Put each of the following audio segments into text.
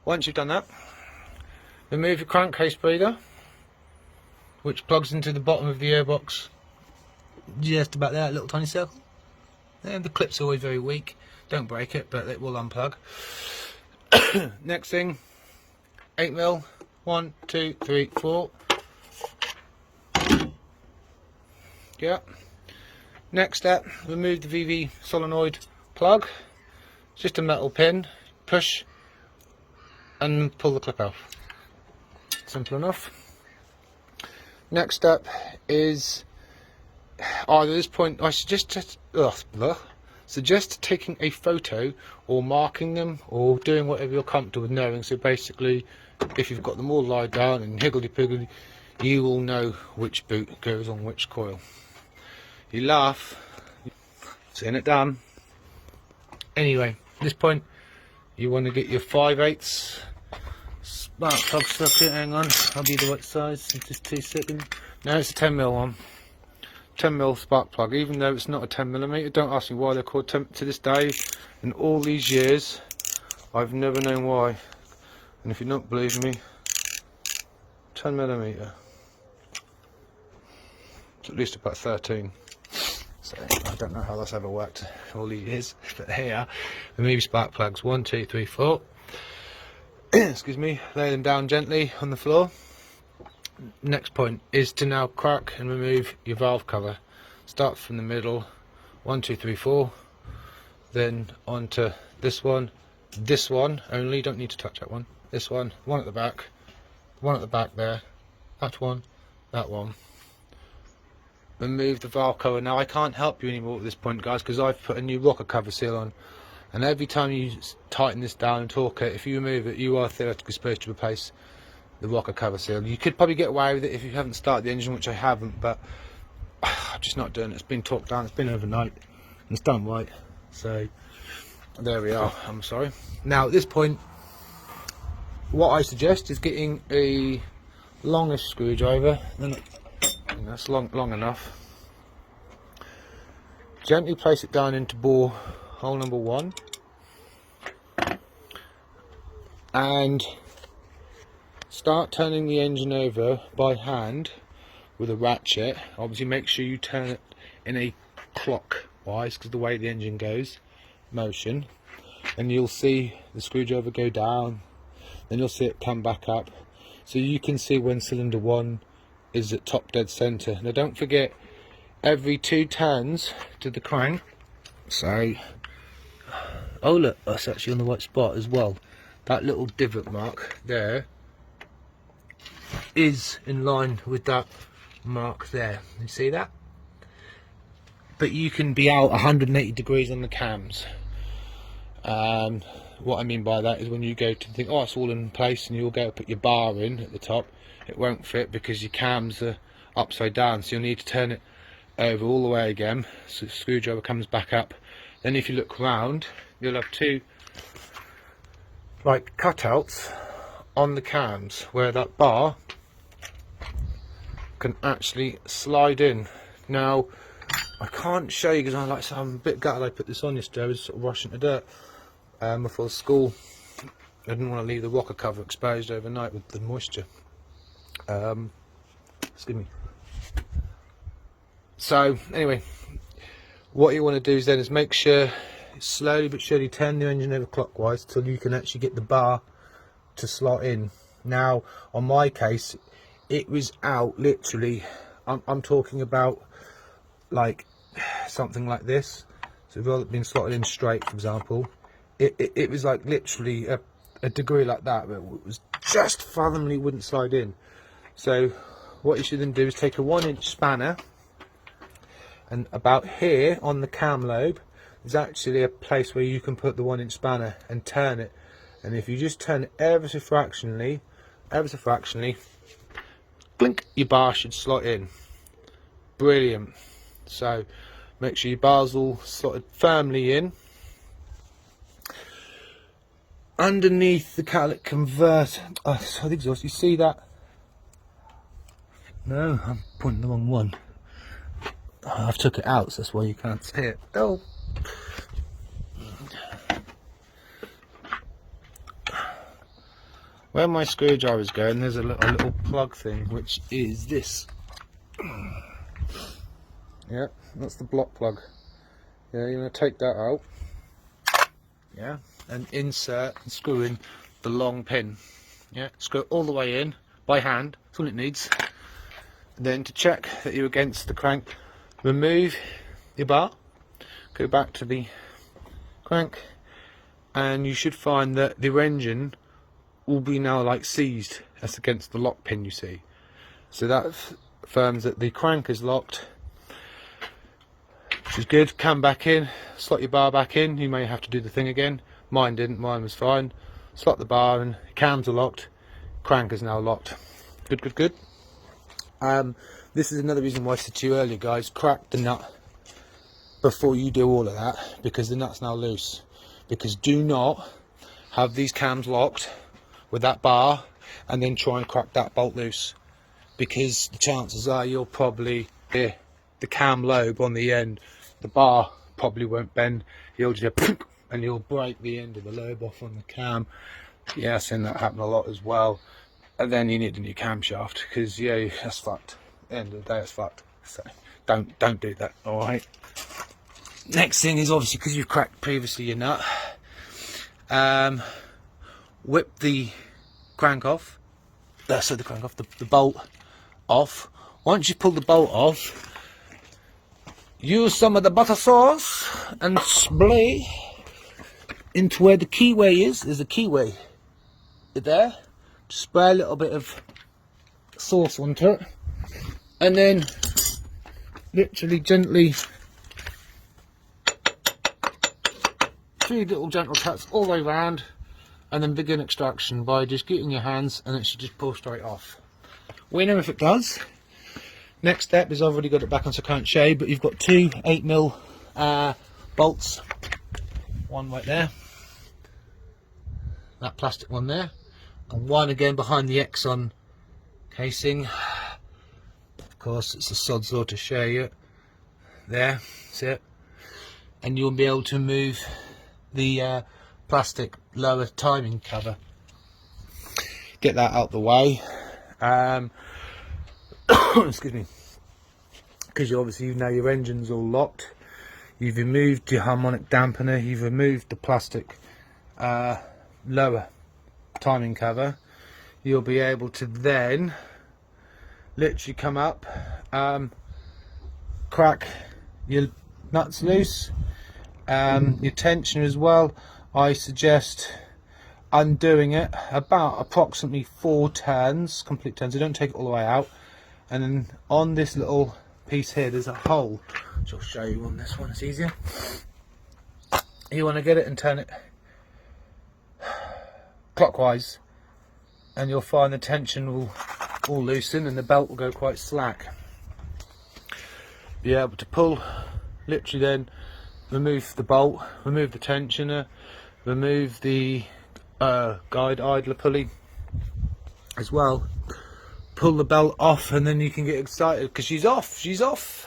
Once you've done that, remove your crankcase breather, which plugs into the bottom of the airbox, just about there, a little tiny circle. And the clip's always very weak. Don't break it, but it will unplug. Next thing, 8mm, 1, 2, 3, 4. Yeah. Next step, remove the VV solenoid plug. It's just a metal pin. Push and pull the clip off. Simple enough. Next step is, at this point, I suggest taking a photo or marking them or doing whatever you're comfortable with knowing. So basically, if you've got them all lied down and higgledy-piggledy, you will know which boot goes on which coil. You laugh, seeing it done. Anyway, at this point, you want to get your 5/8 spark plug socket. Hang on, I'll be the right size in just 2 seconds. No, it's a 10mm one. 10mm spark plug, even though it's not a 10mm. Don't ask me why they're called 10 to this day. In all these years, I've never known why. And if you don't believe me, 10mm. It's at least about 13. So I don't know how that's ever worked all these years, but here, remove spark plugs. 1, 2, 3, 4. Excuse me. Lay them down gently on the floor. Next point is to now crack and remove your valve cover. Start from the middle. 1, 2, 3, 4. Then onto this one. This one only. Don't need to touch that one. This one. One at the back. One at the back there. That one. That one. Remove the valve cover. Now I can't help you anymore at this point, guys, because I've put a new rocker cover seal on, and every time you tighten this down and torque it, if you remove it, you are theoretically supposed to replace the rocker cover seal. You could probably get away with it if you haven't started the engine, which I haven't, but I'm just not doing it. It's been torqued down, it's been overnight, and it's done right. So there we are. I'm sorry. Now at this point, what I suggest is getting a longish screwdriver. That's long enough. Gently place it down into bore hole number 1, and start turning the engine over by hand with a ratchet. Obviously make sure you turn it in a clockwise, because the way the engine goes, motion, and you'll see the screwdriver go down, then you'll see it come back up, so you can see when cylinder 1 is at top dead center. Now don't forget, every 2 turns to the crank, so, oh look, that's actually on the right spot as well. That little divot mark there is in line with that mark there. You see that? But you can be out 180 degrees on the cams. What I mean by that is when you go to think, oh, it's all in place, and you'll go put your bar in at the top, it won't fit because your cams are upside down, so you'll need to turn it over all the way again, so the screwdriver comes back up. Then if you look round, you'll have 2 like cutouts on the cams where that bar can actually slide in. Now I can't show you because I'm a bit gutted I put this on yesterday. I was sort of washing the dirt before school. I didn't want to leave the rocker cover exposed overnight with the moisture. Excuse me. So anyway, what you want to do is then make sure slowly but surely turn the engine over clockwise till you can actually get the bar to slot in. Now on my case, it was out literally, I'm talking about like something like this. So if it had been slotted in straight, for example, it was like literally a degree like that, but it was just fathomably wouldn't slide in. So what you should then do is take a 1-inch spanner, and about here on the cam lobe there's actually a place where you can put the 1-inch spanner and turn it, and if you just turn it ever so fractionally, blink, your bar should slot in. Brilliant. So make sure your bar's all slotted firmly in. Underneath the catalytic converter, I think exhaust, you see that? No, I'm pointing the wrong one. I've took it out, so that's why you can't see it. Oh. where my screwdriver's going, there's a little plug thing, which is this. Yeah, that's the block plug. Yeah, you're going to take that out. Yeah, and insert and screw in the long pin. Yeah, screw it all the way in by hand. That's all it needs. And then to check that you're against the crank, remove your bar, go back to the crank, and you should find that the engine will be now like seized. That's against the lock pin, you see. So that affirms that the crank is locked, which is good. Come back in, slot your bar back in. You may have to do the thing again. Mine didn't, mine was fine. Slot the bar and cams are locked. Crank is now locked. Good, good, good. This is another reason why I said to you earlier, guys, crack the nut before you do all of that, because the nut's now loose. Because do not have these cams locked with that bar and then try and crack that bolt loose, because the chances are you'll probably hear the cam lobe on the end. The bar probably won't bend. You'll just go, and you'll break the end of the lobe off on the cam. Yeah, I've seen that happen a lot as well. And then you need a new camshaft, because yeah, that's fucked. At the end of the day, it's fucked. So don't do that. All right. Next thing is, obviously, because you've cracked previously your nut, whip the crank off. The bolt off. Once you pull the bolt off, use some of the butter sauce and spray into where the keyway is. There's a keyway there. Just spray a little bit of sauce onto it, and then literally gently, 3 little gentle taps all the way around, and then begin extraction by just getting your hands, and it should just pull straight off. We know if it does. Next step is, I've already got it back onto current shade, but you've got 2 8mm bolts. One right there, that plastic one there, and one again behind the Exxon casing. Of course, it's a sod's law to show you. There, that's it. And you'll be able to move the plastic lower timing cover. Get that out the way. Excuse me. Because you obviously know your engine's all locked. You've removed your harmonic dampener. You've removed the plastic lower timing cover. You'll be able to then literally come up, crack your nuts loose, your tensioner as well. I suggest undoing it about approximately 4 turns, complete turns. So don't take it all the way out. And then on this little piece here, there's a hole, which I'll show you on this one. It's easier. You want to get it and turn it clockwise, and you'll find the tension will all loosen and the belt will go quite slack. Be able to pull, literally then remove the bolt, remove the tensioner, remove the guide idler pulley as well, pull the belt off, and then you can get excited because she's off.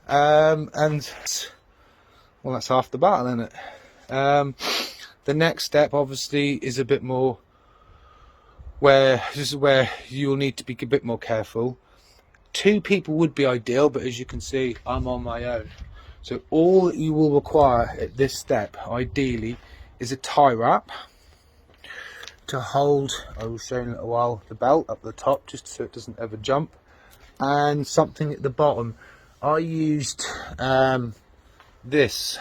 And well, that's half the battle, isn't it? The next step obviously is a bit more where this is where you'll need to be a bit more careful. 2 people would be ideal, but as you can see, I'm on my own. So all that you will require at this step, ideally, is a tie wrap to hold, I will show you in a little while, the belt up the top, just so it doesn't ever jump, and something at the bottom. I used this.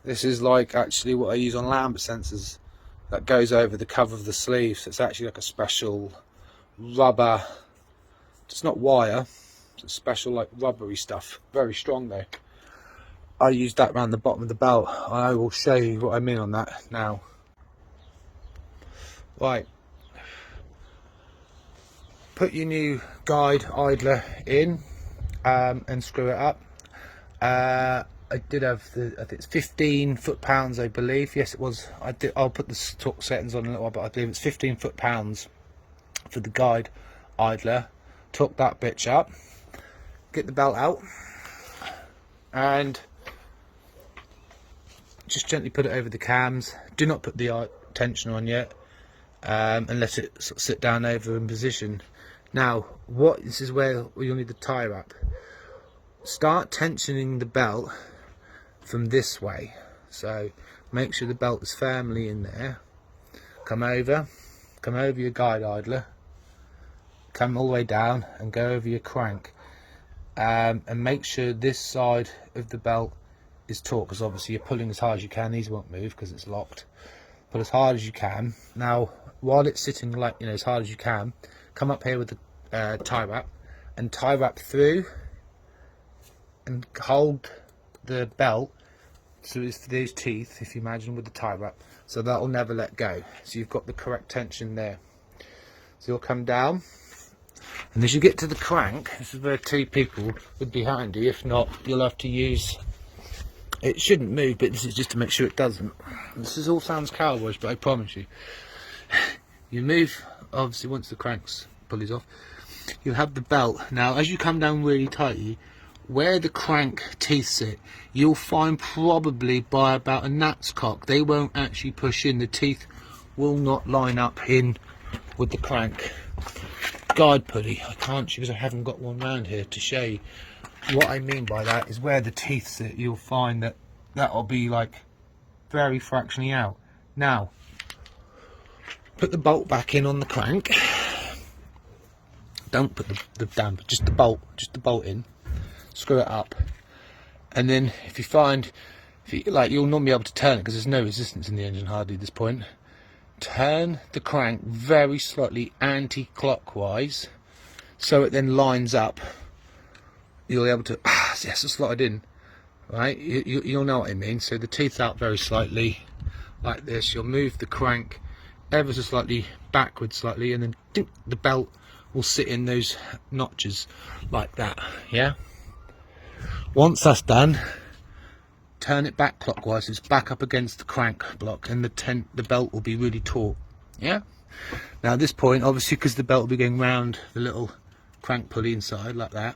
This is like actually what I use on Lambert sensors, that goes over the cover of the sleeve. So it's actually like a special rubber, it's not wire, it's a special like rubbery stuff, very strong though. I used that around the bottom of the belt. I will show you what I mean on that now. Right, put your new guide idler in and screw it up. I did have I think it's 15 foot-pounds, I believe. Yes, it was. I'll put the torque settings on in a little while, but I believe it's 15 foot-pounds for the guide idler. Torque that bitch up. Get the belt out and just gently put it over the cams. Do not put the tensioner on yet. and let it sort of sit down over in position. Now this is where you'll need the tie wrap. Start tensioning the belt from this way, so make sure the belt is firmly in there. Come over your guide idler, come all the way down and go over your crank, and make sure this side of the belt is taut, because obviously you're pulling as hard as you can. These won't move because it's locked. Pull as hard as you can. Now while it's sitting, like, you know, as hard as you can, come up here with the tie wrap and tie wrap through and hold the belt through these teeth, if you imagine, with the tie wrap, so that will never let go. So you've got the correct tension there. So you'll come down, and as you get to the crank, this is where 2 people would be handy. If not, you'll have to use, it shouldn't move, but this is just to make sure it doesn't. This is all sounds cowboyish, but I promise you, you move, obviously once the crank's pulleys off, you'll have the belt. Now as you come down really tightly, where the crank teeth sit, you'll find probably by about a gnat's cock, they won't actually push in. The teeth will not line up in with the crank guide pulley. I can't, because I haven't got one round here to show you. What I mean by that is where the teeth sit, you'll find that that'll be like very fractionally out. Now put the bolt back in on the crank. Don't put the damper, just the bolt in. Screw it up, and then if you find, you'll normally be able to turn it because there's no resistance in the engine hardly at this point. Turn the crank very slightly anti-clockwise so it then lines up. You'll be able to yes, it's slotted in, right? You'll know what I mean. So the teeth out very slightly like this. You'll move the crank ever so slightly backwards slightly, and then dink, the belt will sit in those notches like that. Yeah. Once that's done, turn it back clockwise. It's back up against the crank block, and the belt will be really taut. Yeah. Now at this point, obviously, because the belt will be going round the little crank pulley inside like that,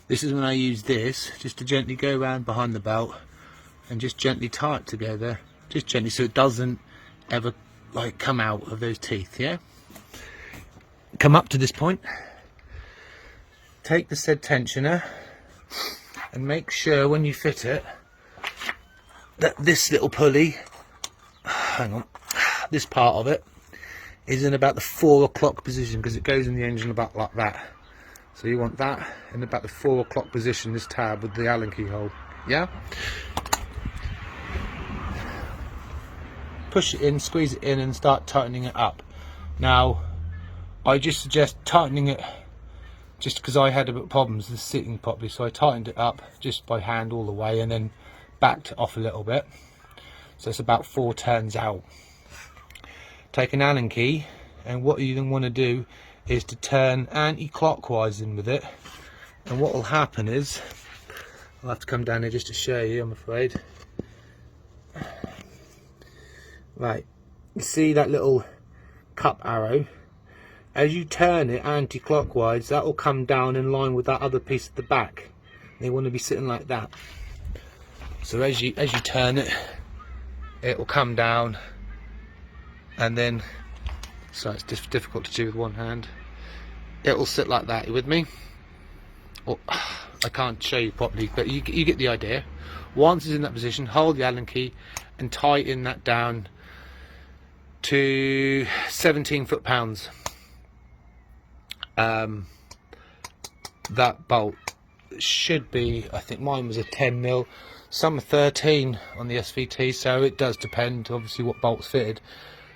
this is when I use this just to gently go around behind the belt and just gently tie it together, just gently, so it doesn't ever like come out of those teeth. Yeah. Come up to this point, take the said tensioner, and make sure when you fit it that this little pulley, hang on, this part of it is in about the 4 o'clock position, because it goes in the engine about like that. So you want that in about the 4 o'clock position, this tab with the Allen key hole. Yeah. Push it in, squeeze it in, and start tightening it up. Now I just suggest tightening it, just because I had a bit of problems with sitting properly, so I tightened it up just by hand all the way and then backed it off a little bit, so it's about 4 turns out. Take an Allen key, and what you then want to do is to turn anti-clockwise in with it, and what will happen is, I'll have to come down here just to show you, I'm afraid. Right, you see that little cup arrow? As you turn it anti-clockwise, that will come down in line with that other piece at the back. They want to be sitting like that. So as you turn it, it will come down, and then, so it's difficult to do with one hand. It will sit like that. You with me? Or, I can't show you properly, but you get the idea. Once it's in that position, hold the Allen key and tighten that down to 17 foot-pounds. That bolt should be, I think mine was a 10mm, some are 13 on the SVT, so it does depend obviously what bolt's fitted.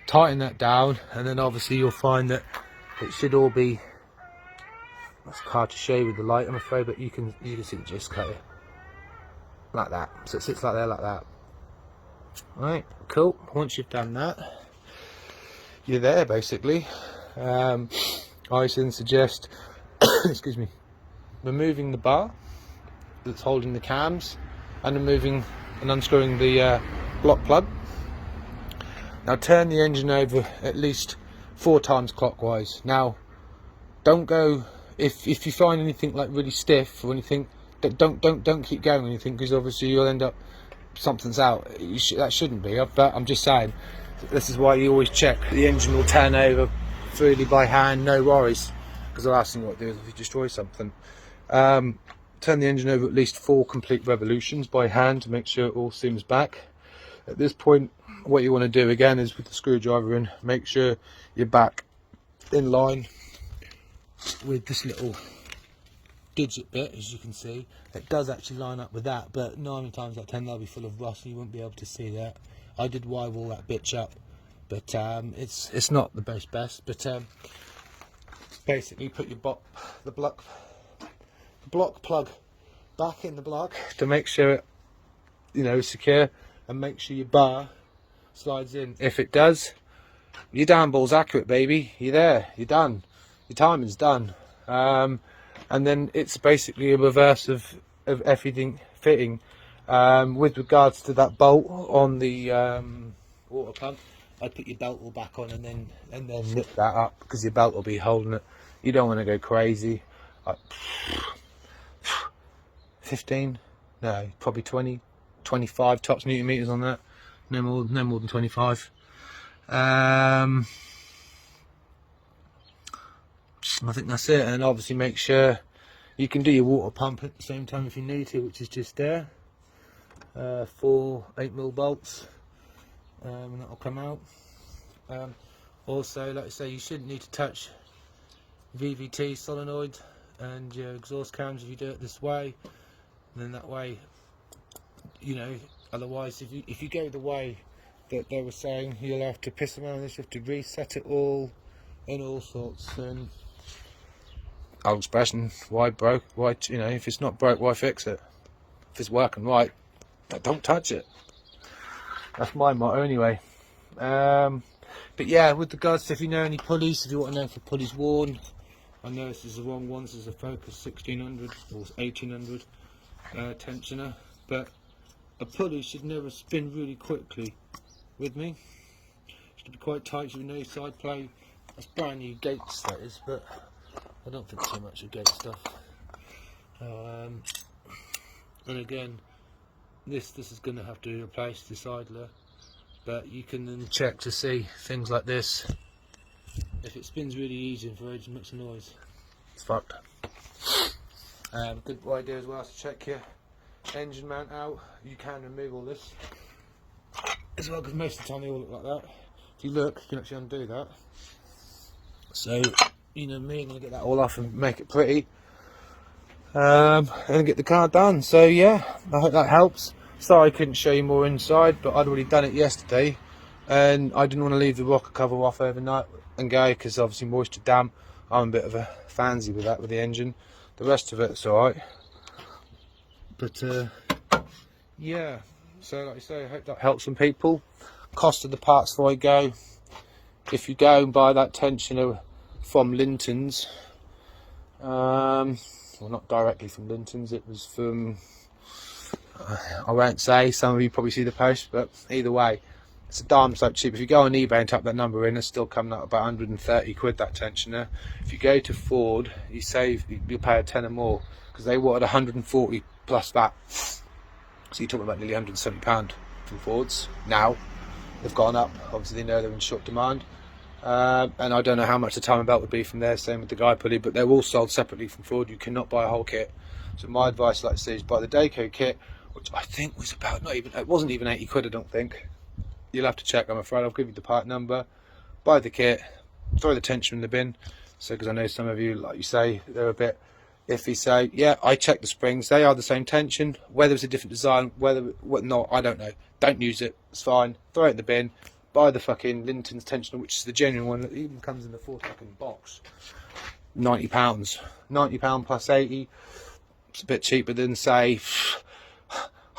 Tighten that down, and then obviously you'll find that it should all be, that's hard to show you with the light I'm afraid, but you can see the gist cut like that, so it sits like there, like that. Right, cool. Once you've done that, you're there basically. I then suggest excuse me, removing the bar that's holding the cams, and removing and unscrewing the block plug. Now turn the engine over at least 4 times clockwise. Now don't go, if you find anything like really stiff or anything, don't keep going or anything, because obviously you'll end up, something's out. That shouldn't be, but I'm just saying, This is why you always check the engine will turn over freely by hand, no worries, because the last thing you want to do is if you destroy something. Turn the engine over at least 4 complete revolutions by hand to make sure it all seams back. At this point, what you want to do again is with the screwdriver in, make sure you're back in line with this little digit bit. As you can see, it does actually line up with that, but 9 times out of 10 they'll be full of rust, so you won't be able to see that. I did wire all that bitch up, but it's not the best. But basically, put your block plug back in the block to make sure it, is secure, and make sure your bar slides in. If it does, your down ball's accurate, baby. You're there. You're done. Your timing's done. And then it's basically a reverse of everything fitting. With regards to that bolt on the water pump, I'd put your belt all back on and then nip that up, because your belt will be holding it. You don't want to go crazy. 15, no, probably 20, 25 tops newton meters on that. No more than 25. I think that's it. And obviously make sure you can do your water pump at the same time if you need to, which is just there. 4 8mm bolts, and that'll come out. Also, like I say, you shouldn't need to touch VVT solenoid and your exhaust cams if you do it this way. And then that way, otherwise if you go the way that they were saying, you'll have to piss around this, you have to reset it all and all sorts. And old expression, why broke, why, if it's not broke, why fix it? If it's working right, don't touch it. That's my motto anyway. But yeah, with regards to if you know any pulleys, if you want to know if a pulley's worn, I know this is the wrong one. This is a Focus 1600 or 1800 tensioner, but a pulley should never spin really quickly with me. It should be quite tight, should be no side play. That's brand new Gates, that is, but I don't think so much of Gates stuff. And again, this is going to have to be replaced, this idler, but you can then check to see things like this. If it spins really easy and for ages makes a noise, it's fucked. Good idea as well is to check your engine mount out. You can remove all this as well, because most of the time they all look like that. If you look, you can actually undo that. So, me, I'm going to get that all off and make it pretty, and get the car done. So yeah, I hope that helps. Sorry I couldn't show you more inside, but I'd already done it yesterday, and I didn't want to leave the rocker cover off overnight and go, because obviously moisture damp. I'm a bit of a fancy with that with the engine. The rest of it's alright, but yeah, so like I say, I hope that helps some people. Cost of the parts before I go: if you go and buy that tensioner from Linton's, well, not directly from Linton's, it was from, I won't say, some of you probably see the post, but either way, it's a damn so cheap. If you go on eBay and type that number in, it's still coming up about 130 quid, that tensioner. If you go to Ford, you'll pay a tenner more, because they wanted 140 plus that. So you're talking about nearly £170 from Fords. Now they've gone up, obviously they know they're in short demand, and I don't know how much the timing belt would be from there, same with the guide pulley, but they're all sold separately from Ford. You cannot buy a whole kit. So my advice, like I say, is buy the Daco kit, which I think was about, it wasn't even 80 quid, I don't think. You'll have to check, I'm afraid. I'll give you the part number. Buy the kit, throw the tensioner in the bin. So, because I know some of you, like you say, they're a bit iffy. So yeah, I checked the springs, they are the same tension. Whether it's a different design, what not, I don't know. Don't use it, it's fine. Throw it in the bin. Buy the fucking Linton's tensioner, which is the genuine one that even comes in the full fucking box. £90. £90 plus 80. It's a bit cheaper than, say,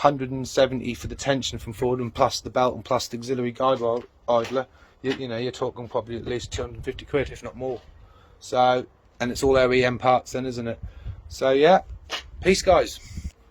170 for the tension from Ford, and plus the belt and plus the auxiliary guide wire idler. You're talking probably at least 250 quid, if not more. So, and it's all OEM parts then, isn't it? So yeah, peace guys.